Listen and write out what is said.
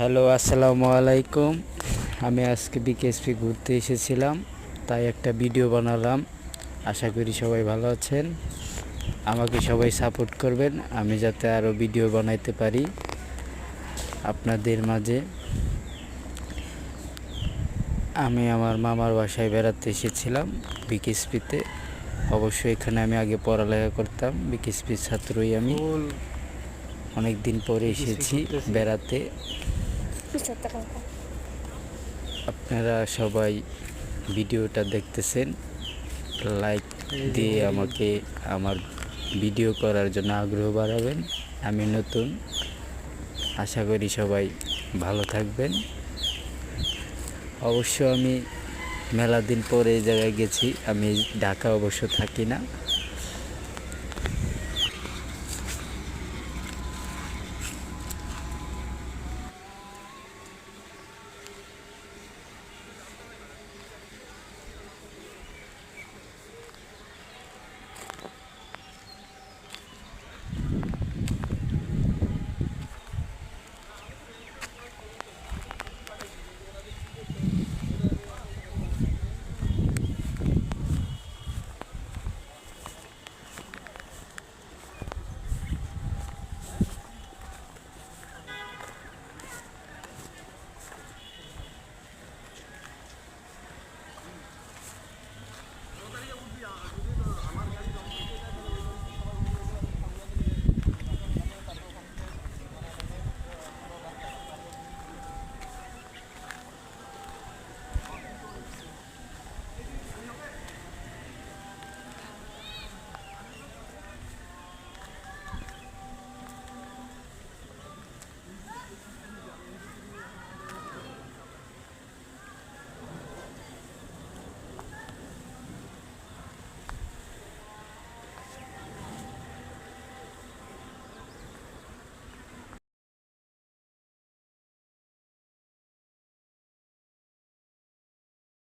Hello, আসসালামু আলাইকুম। আমি আজকে বিকেএসপি ঘুরতে এসেছিলাম, তাই একটা ভিডিও বানালাম। আশা করি সবাই ভালো আছেন। আমাকে সবাই সাপোর্ট করবেন, আমি যাতে আরও ভিডিও বানাইতে পারি আপনাদের মাঝে। আমি আমার মামার বাসায় বেড়াতে এসেছিলাম বিকেএসপিতে। অবশ্যই এখানে আমি আগে পড়ালেখা করতাম, বিকেএসপির ছাত্রই আমি। অনেক দিন পরে এসেছি বেড়াতে। আপনারা সবাই ভিডিওটা দেখতেছেন, লাইক দিয়ে আমাকে আমার ভিডিও করার জন্য আগ্রহ বাড়াবেন। আমি নতুন, আশা করি সবাই ভালো থাকবেন। অবশ্য আমি মেলা দিন পরে এই জায়গায় গেছি। আমি ঢাকা অবশ্য থাকি না,